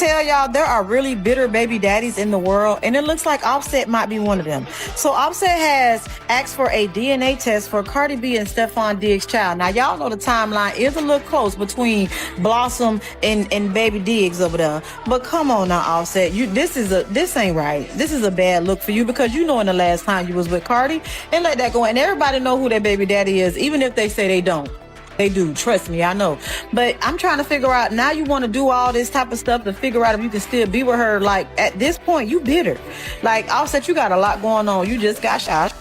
Tell y'all there are really bitter baby daddies in the world, and it looks like Offset might be one of them. So Offset has asked for a DNA test for Cardi B and Stefon Diggs' child. Now y'all know the timeline is a little close between Blossom and baby Diggs over there. But come on now, Offset, this ain't right. This is a bad look for you, because you know in the last time you was with Cardi, and let that go. And everybody know who their baby daddy is, even if they say they don't. They do, trust me, I know. But I'm trying to figure out, now you want to do all this type of stuff to figure out if you can still be with her. Like, at this point, you bitter. Like, Offset, you got a lot going on. You just got shot.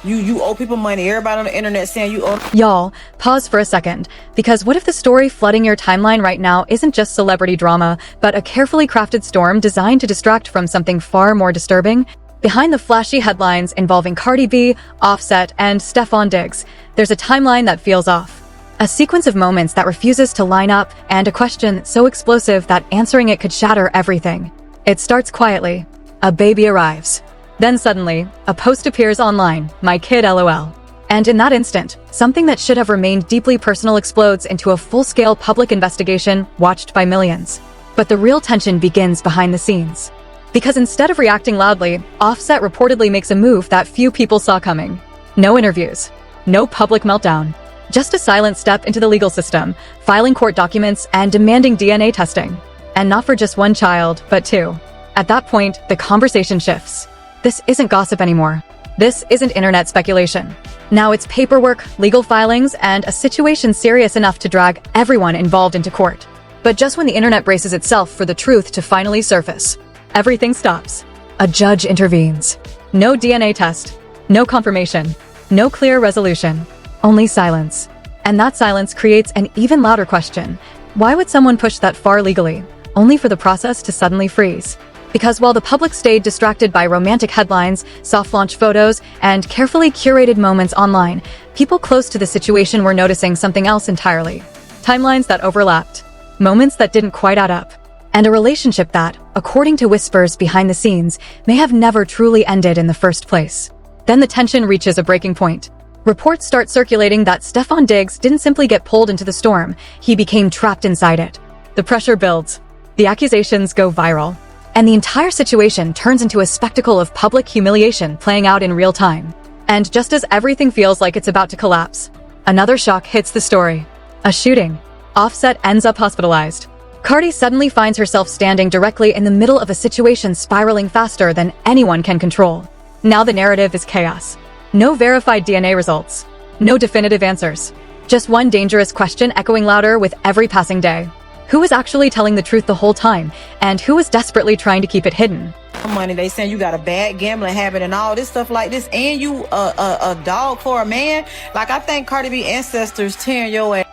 You owe people money. Everybody on the internet saying you owe. Y'all, pause for a second, because what if the story flooding your timeline right now isn't just celebrity drama, but a carefully crafted storm designed to distract from something far more disturbing? Behind the flashy headlines involving Cardi B, Offset, and Stefon Diggs, there's a timeline that feels off. A sequence of moments that refuses to line up, and a question so explosive that answering it could shatter everything. It starts quietly. A baby arrives. Then suddenly, a post appears online, "My kid LOL." And in that instant, something that should have remained deeply personal explodes into a full-scale public investigation watched by millions. But the real tension begins behind the scenes. Because instead of reacting loudly, Offset reportedly makes a move that few people saw coming. No interviews. No public meltdown. Just a silent step into the legal system, filing court documents and demanding DNA testing. And not for just one child, but two. At that point, the conversation shifts. This isn't gossip anymore. This isn't internet speculation. Now it's paperwork, legal filings, and a situation serious enough to drag everyone involved into court. But just when the internet braces itself for the truth to finally surface, everything stops. A judge intervenes. No DNA test. No confirmation. No clear resolution. Only silence. And that silence creates an even louder question. Why would someone push that far legally, only for the process to suddenly freeze? Because while the public stayed distracted by romantic headlines, soft launch photos, and carefully curated moments online, people close to the situation were noticing something else entirely. Timelines that overlapped. Moments that didn't quite add up. And a relationship that, according to whispers behind the scenes, may have never truly ended in the first place. Then the tension reaches a breaking point. Reports start circulating that Stefon Diggs didn't simply get pulled into the storm, he became trapped inside it. The pressure builds. The accusations go viral. And the entire situation turns into a spectacle of public humiliation playing out in real time. And just as everything feels like it's about to collapse, another shock hits the story. A shooting. Offset ends up hospitalized. Cardi suddenly finds herself standing directly in the middle of a situation spiraling faster than anyone can control. Now the narrative is chaos. No verified DNA results. No definitive answers. Just one dangerous question echoing louder with every passing day. Who was actually telling the truth the whole time, and who was desperately trying to keep it hidden? Money, they saying you got a bad gambling habit and all this stuff like this, and you a dog for a man. Like, I think Cardi B ancestors tearing your ass,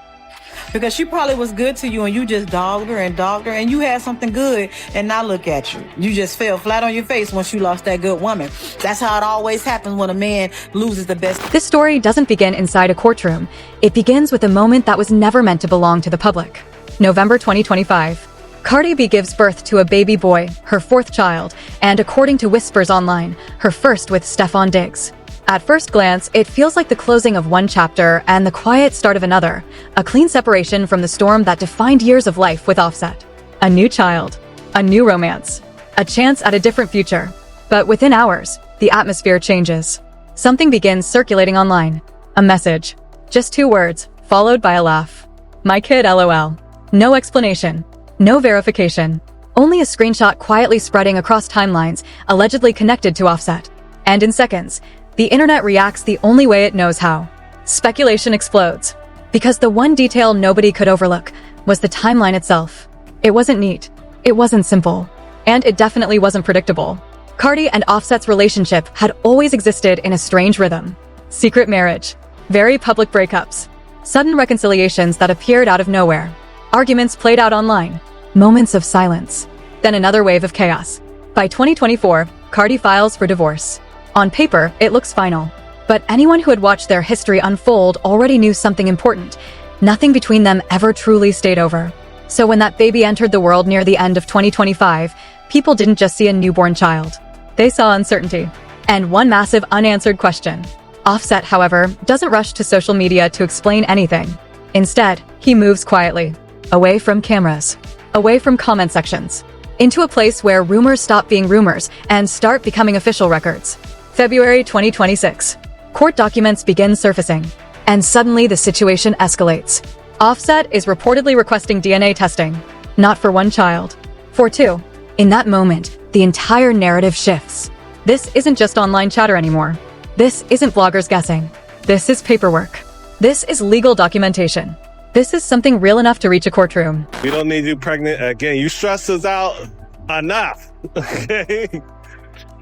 because she probably was good to you and you just dogged her, and you had something good, and now look at you. You just fell flat on your face once you lost that good woman. That's how it always happens when a man loses the best. This story doesn't begin inside a courtroom. It begins with a moment that was never meant to belong to the public. November 2025. Cardi B gives birth to a baby boy, her fourth child, and according to whispers online, her first with Stefon Diggs. At first glance, it feels like the closing of one chapter and the quiet start of another, a clean separation from the storm that defined years of life with Offset. A new child, a new romance, a chance at a different future. But within hours, the atmosphere changes. Something begins circulating online. A message. Just 2 words, followed by a laugh. "My kid LOL." No explanation. No verification. Only a screenshot quietly spreading across timelines, allegedly connected to Offset. And in seconds, the internet reacts the only way it knows how. Speculation explodes. Because the one detail nobody could overlook was the timeline itself. It wasn't neat. It wasn't simple. And it definitely wasn't predictable. Cardi and Offset's relationship had always existed in a strange rhythm. Secret marriage. Very public breakups. Sudden reconciliations that appeared out of nowhere. Arguments played out online. Moments of silence. Then another wave of chaos. By 2024, Cardi files for divorce. On paper, it looks final. But anyone who had watched their history unfold already knew something important. Nothing between them ever truly stayed over. So when that baby entered the world near the end of 2025, people didn't just see a newborn child. They saw uncertainty. And one massive unanswered question. Offset, however, doesn't rush to social media to explain anything. Instead, he moves quietly. Away from cameras. Away from comment sections. into a place where rumors stop being rumors and start becoming official records. February 2026. Court documents begin surfacing, and suddenly the situation escalates. Offset is reportedly requesting DNA testing, not for one child, for two. In that moment, the entire narrative shifts. This isn't just online chatter anymore. This isn't bloggers guessing. This is paperwork. This is legal documentation. This is something real enough to reach a courtroom. We don't need you pregnant again. You stress us out enough. Okay?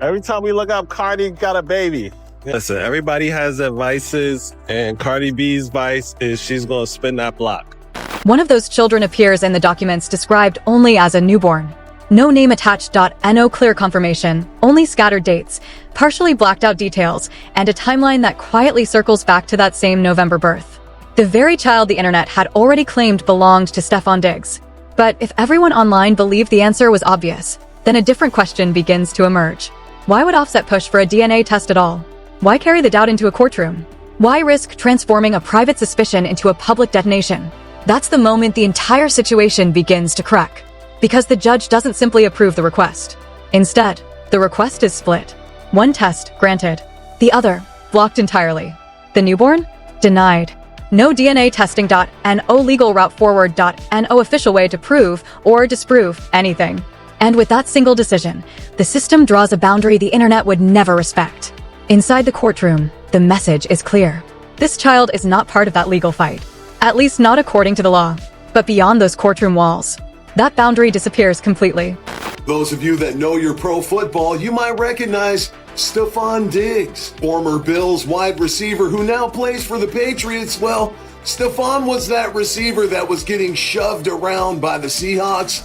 Every time we look up, Cardi got a baby. Listen, everybody has their vices, and Cardi B's vice is she's gonna spin that block. One of those children appears in the documents described only as a newborn. No name attached. No clear confirmation, only scattered dates, partially blacked out details, and a timeline that quietly circles back to that same November birth. The very child the internet had already claimed belonged to Stefon Diggs. But if everyone online believed the answer was obvious, then a different question begins to emerge. Why would Offset push for a DNA test at all? Why carry the doubt into a courtroom? Why risk transforming a private suspicion into a public detonation? That's the moment the entire situation begins to crack. Because the judge doesn't simply approve the request. Instead, the request is split. One test granted, the other blocked entirely. The newborn? Denied. No DNA testing. No legal route forward. No official way to prove or disprove anything. And with that single decision, the system draws a boundary the internet would never respect. Inside the courtroom, the message is clear. This child is not part of that legal fight. At least not according to the law. But beyond those courtroom walls, that boundary disappears completely. Those of you that know your pro football, you might recognize Stefon Diggs, former Bills wide receiver who now plays for the Patriots. Well, Stefon was that receiver that was getting shoved around by the Seahawks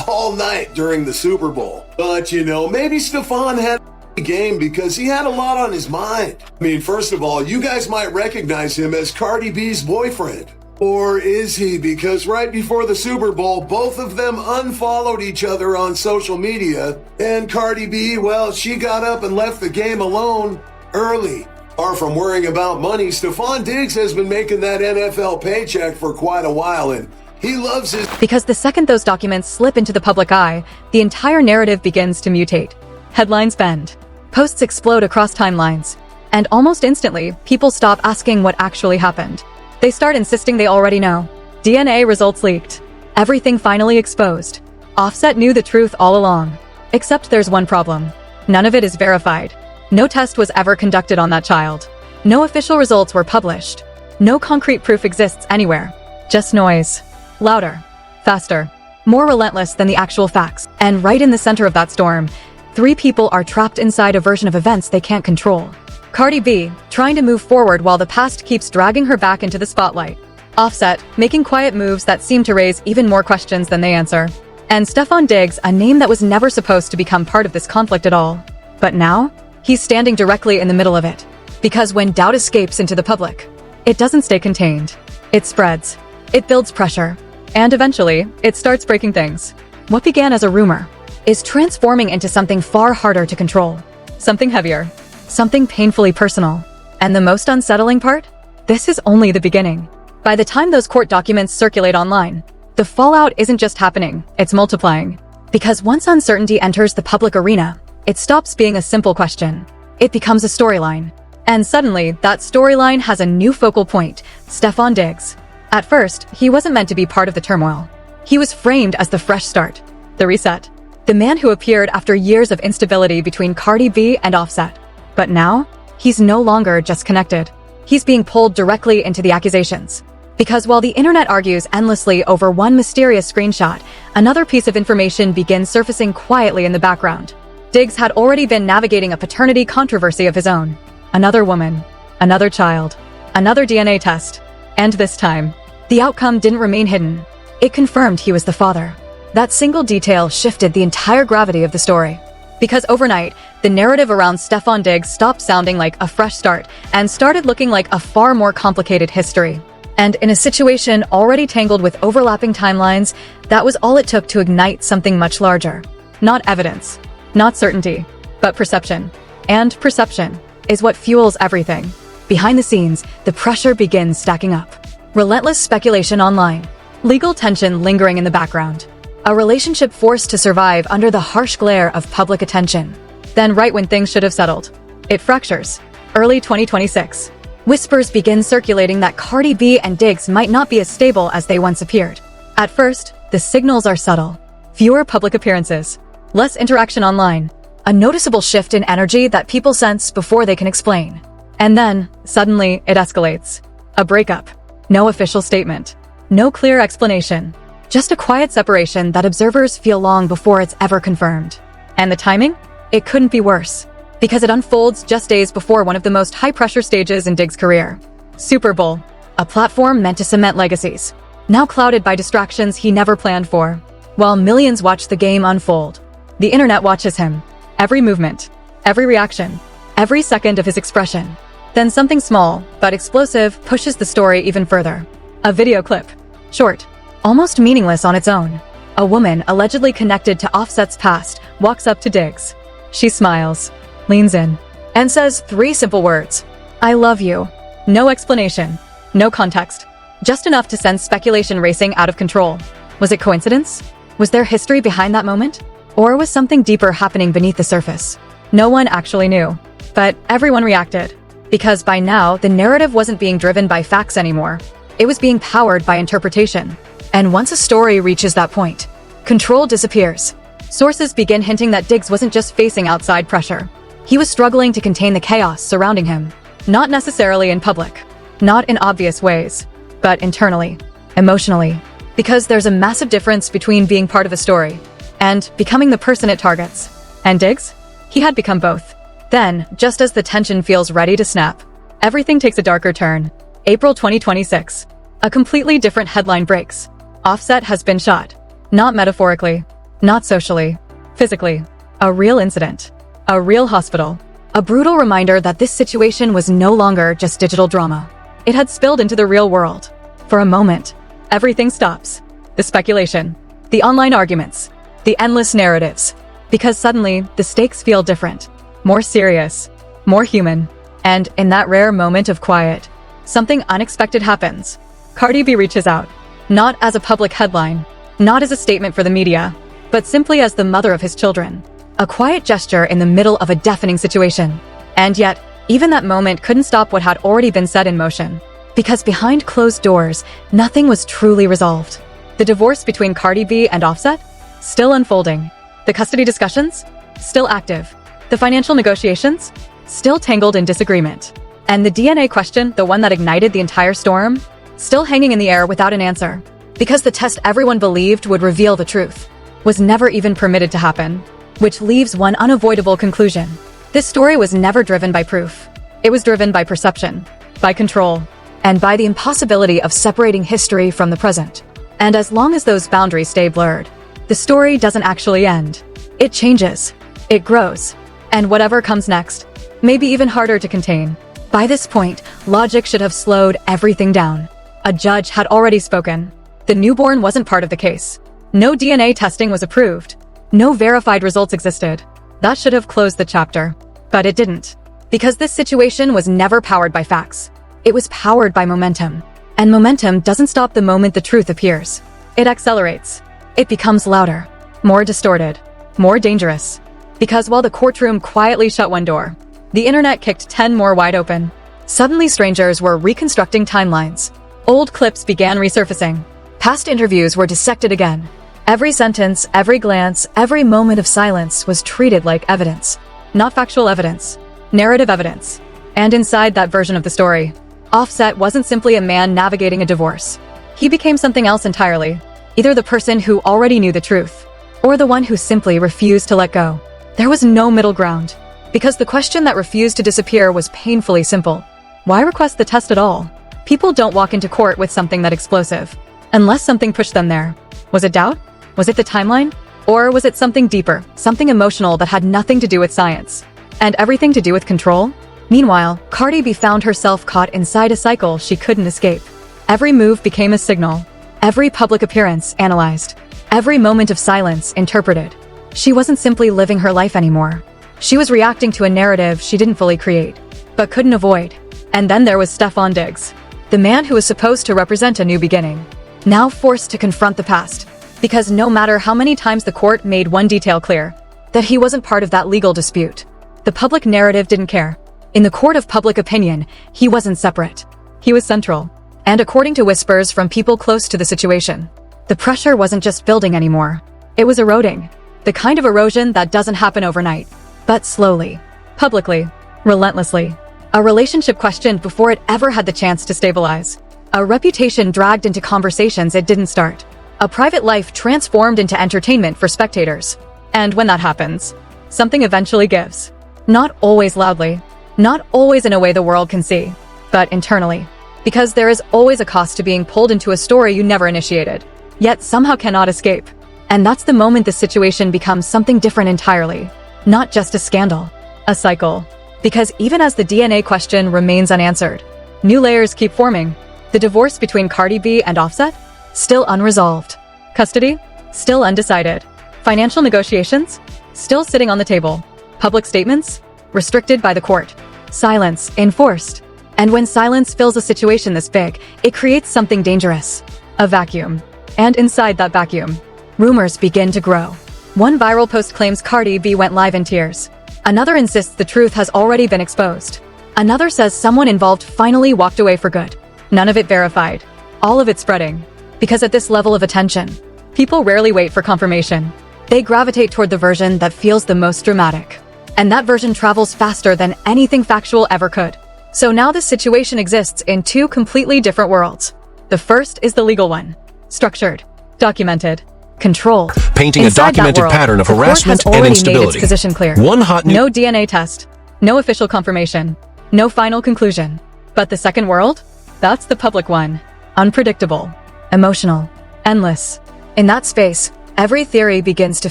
all night during the Super Bowl. But maybe Stefon had a game because he had a lot on his mind. I mean, first of all, you guys might recognize him as Cardi B's boyfriend. Or is he? Because right before the Super Bowl, both of them unfollowed each other on social media. And Cardi B, well, she got up and left the game alone early. Far from worrying about money, Stefon Diggs has been making that NFL paycheck for quite a while, and he loves his... Because the second those documents slip into the public eye, the entire narrative begins to mutate. Headlines bend. Posts explode across timelines. And almost instantly, people stop asking what actually happened. They start insisting they already know. DNA results leaked. Everything finally exposed. Offset knew the truth all along. Except there's one problem. None of it is verified. No test was ever conducted on that child. No official results were published. No concrete proof exists anywhere. Just noise. Louder. Faster. More relentless than the actual facts. And right in the center of that storm, three people are trapped inside a version of events they can't control. Cardi B, trying to move forward while the past keeps dragging her back into the spotlight. Offset, making quiet moves that seem to raise even more questions than they answer. And Stefon Diggs, a name that was never supposed to become part of this conflict at all. But now, he's standing directly in the middle of it. Because when doubt escapes into the public, it doesn't stay contained. It spreads. It builds pressure. And eventually, it starts breaking things. What began as a rumor is transforming into something far harder to control. Something heavier. Something painfully personal. And the most unsettling part? This is only the beginning. By the time those court documents circulate online, the fallout isn't just happening, it's multiplying. Because once uncertainty enters the public arena, it stops being a simple question. It becomes a storyline. And suddenly, that storyline has a new focal point, Stefon Diggs. At first, he wasn't meant to be part of the turmoil. He was framed as the fresh start, the reset. The man who appeared after years of instability between Cardi B and Offset. But now, he's no longer just connected. He's being pulled directly into the accusations. Because while the internet argues endlessly over one mysterious screenshot, another piece of information begins surfacing quietly in the background. Diggs had already been navigating a paternity controversy of his own. Another woman, another child, another DNA test. And this time, the outcome didn't remain hidden. It confirmed he was the father. That single detail shifted the entire gravity of the story. Because overnight, the narrative around Stefon Diggs stopped sounding like a fresh start and started looking like a far more complicated history. And in a situation already tangled with overlapping timelines, that was all it took to ignite something much larger. Not evidence, not certainty, but perception. And perception is what fuels everything. Behind the scenes, the pressure begins stacking up. Relentless speculation online, legal tension lingering in the background, A relationship forced to survive under the harsh glare of public attention. Then right when things should have settled, it fractures. Early 2026. Whispers begin circulating that Cardi B and Diggs might not be as stable as they once appeared. At first, the signals are subtle. Fewer public appearances, less interaction online, a noticeable shift in energy that people sense before they can explain. And then, suddenly, it escalates. A breakup. No official statement. No clear explanation. Just a quiet separation that observers feel long before it's ever confirmed. And the timing? It couldn't be worse. Because it unfolds just days before one of the most high-pressure stages in Diggs' career. Super Bowl. A platform meant to cement legacies. Now clouded by distractions he never planned for. While millions watch the game unfold, the internet watches him. Every movement. Every reaction. Every second of his expression. Then something small, but explosive, pushes the story even further. A video clip. Short. Almost meaningless on its own. A woman allegedly connected to Offset's past walks up to Diggs. She smiles, leans in, and says 3 simple words. I love you. No explanation. No context. Just enough to send speculation racing out of control. Was it coincidence? Was there history behind that moment? Or was something deeper happening beneath the surface? No one actually knew. But everyone reacted. Because by now, the narrative wasn't being driven by facts anymore. It was being powered by interpretation. And once a story reaches that point, control disappears. Sources begin hinting that Diggs wasn't just facing outside pressure. He was struggling to contain the chaos surrounding him. Not necessarily in public. Not in obvious ways. But internally. Emotionally. Because there's a massive difference between being part of a story and becoming the person it targets. And Diggs? He had become both. Then, just as the tension feels ready to snap, everything takes a darker turn. April 2026. A completely different headline breaks. Offset has been shot. Not metaphorically. Not socially. Physically. A real incident. A real hospital. A brutal reminder that this situation was no longer just digital drama. It had spilled into the real world. For a moment, everything stops. The speculation. The online arguments. The endless narratives. Because suddenly, the stakes feel different. More serious. More human. And in that rare moment of quiet, something unexpected happens. Cardi B reaches out. Not as a public headline. Not as a statement for the media. But simply as the mother of his children. A quiet gesture in the middle of a deafening situation. And yet, even that moment couldn't stop what had already been set in motion. Because behind closed doors, nothing was truly resolved. The divorce between Cardi B and Offset? Still unfolding. The custody discussions? Still active. The financial negotiations? Still tangled in disagreement. And the DNA question, the one that ignited the entire storm? Still hanging in the air without an answer. Because the test everyone believed would reveal the truth was never even permitted to happen. Which leaves one unavoidable conclusion. This story was never driven by proof. It was driven by perception, by control, and by the impossibility of separating history from the present. And as long as those boundaries stay blurred, the story doesn't actually end. It changes. It grows. And whatever comes next may be even harder to contain. By this point, logic should have slowed everything down. A judge had already spoken. The newborn wasn't part of the case. No DNA testing was approved. No verified results existed. That should have closed the chapter. But it didn't. Because this situation was never powered by facts. It was powered by momentum. And momentum doesn't stop the moment the truth appears. It accelerates. It becomes louder, more distorted, more dangerous. Because while the courtroom quietly shut one door, the internet kicked 10 more wide open. Suddenly strangers were reconstructing timelines. Old clips began resurfacing. Past interviews were dissected again. Every sentence, every glance, every moment of silence was treated like evidence. Not factual evidence. Narrative evidence. And inside that version of the story, Offset wasn't simply a man navigating a divorce. He became something else entirely. Either the person who already knew the truth, or the one who simply refused to let go. There was no middle ground. Because the question that refused to disappear was painfully simple. Why request the test at all? People don't walk into court with something that explosive. Unless something pushed them there. Was it doubt? Was it the timeline? Or was it something deeper, something emotional that had nothing to do with science? And everything to do with control? Meanwhile, Cardi B found herself caught inside a cycle she couldn't escape. Every move became a signal. Every public appearance analyzed. Every moment of silence interpreted. She wasn't simply living her life anymore. She was reacting to a narrative she didn't fully create, but couldn't avoid. And then there was Stefon Diggs, the man who was supposed to represent a new beginning. Now forced to confront the past. Because no matter how many times the court made one detail clear, that he wasn't part of that legal dispute, the public narrative didn't care. In the court of public opinion, he wasn't separate. He was central. And according to whispers from people close to the situation, the pressure wasn't just building anymore. It was eroding. The kind of erosion that doesn't happen overnight, but slowly, publicly, relentlessly. A relationship questioned before it ever had the chance to stabilize. A reputation dragged into conversations it didn't start. A private life transformed into entertainment for spectators. And when that happens, something eventually gives. Not always loudly, not always in a way the world can see, but internally. Because there is always a cost to being pulled into a story you never initiated, yet somehow cannot escape. And that's the moment the situation becomes something different entirely. Not just a scandal, a cycle. Because even as the DNA question remains unanswered, new layers keep forming. The divorce between Cardi B and Offset? Still unresolved. Custody? Still undecided. Financial negotiations? Still sitting on the table. Public statements? Restricted by the court. Silence enforced. And when silence fills a situation this big, it creates something dangerous. A vacuum. And inside that vacuum, rumors begin to grow. One viral post claims Cardi B went live in tears. Another insists the truth has already been exposed. Another says someone involved finally walked away for good. None of it verified. All of it spreading. Because at this level of attention, people rarely wait for confirmation. They gravitate toward the version that feels the most dramatic. And that version travels faster than anything factual ever could. So now this situation exists in two completely different worlds. The first is the legal one. Structured, documented, controlled. Painting Inside a documented that world, pattern of the court harassment has and already made instability. its position clear. One hot new... No DNA test. No official confirmation. No final conclusion. But the second world? That's the public one. Unpredictable. Emotional. Endless. In that space, every theory begins to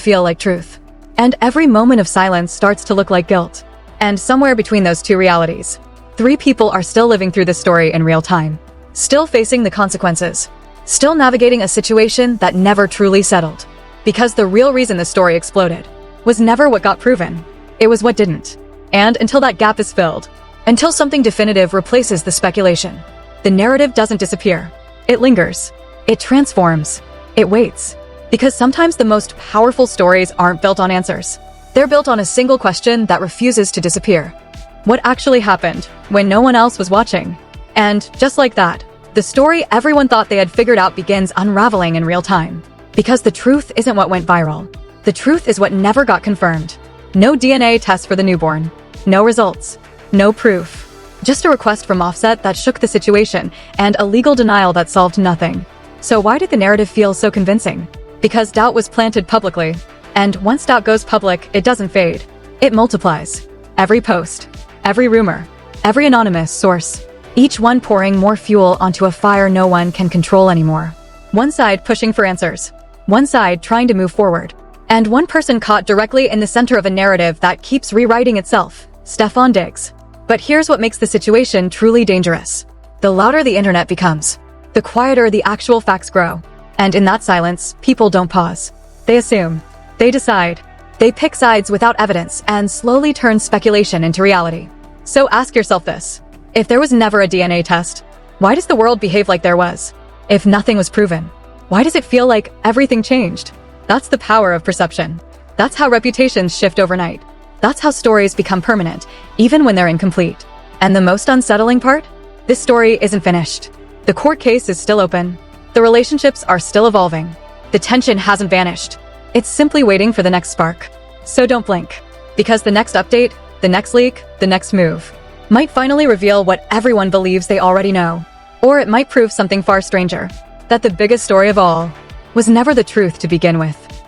feel like truth. And every moment of silence starts to look like guilt. And somewhere between those two realities, three people are still living through this story in real time. Still facing the consequences. Still navigating a situation that never truly settled. Because the real reason the story exploded was never what got proven. It was what didn't. And until that gap is filled, until something definitive replaces the speculation, the narrative doesn't disappear. It lingers. It transforms. It waits. Because sometimes the most powerful stories aren't built on answers. They're built on a single question that refuses to disappear. What actually happened when no one else was watching? And just like that, the story everyone thought they had figured out begins unraveling in real time. Because the truth isn't what went viral. The truth is what never got confirmed. No DNA test for the newborn. No results. No proof. Just a request from Offset that shook the situation, and a legal denial that solved nothing. So why did the narrative feel so convincing? Because doubt was planted publicly. And once doubt goes public, it doesn't fade. It multiplies. Every post, every rumor, every anonymous source, each one pouring more fuel onto a fire no one can control anymore. One side pushing for answers. One side trying to move forward. And one person caught directly in the center of a narrative that keeps rewriting itself. Stefon Diggs. But here's what makes the situation truly dangerous. The louder the internet becomes, the quieter the actual facts grow. And in that silence, people don't pause. They assume. They decide. They pick sides without evidence and slowly turn speculation into reality. So ask yourself this. If there was never a DNA test, why does the world behave like there was? If nothing was proven, why does it feel like everything changed? That's the power of perception. That's how reputations shift overnight. That's how stories become permanent, even when they're incomplete. And the most unsettling part? This story isn't finished. The court case is still open. The relationships are still evolving. The tension hasn't vanished. It's simply waiting for the next spark. So don't blink. Because the next update, the next leak, the next move might finally reveal what everyone believes they already know. Or it might prove something far stranger. That the biggest story of all was never the truth to begin with.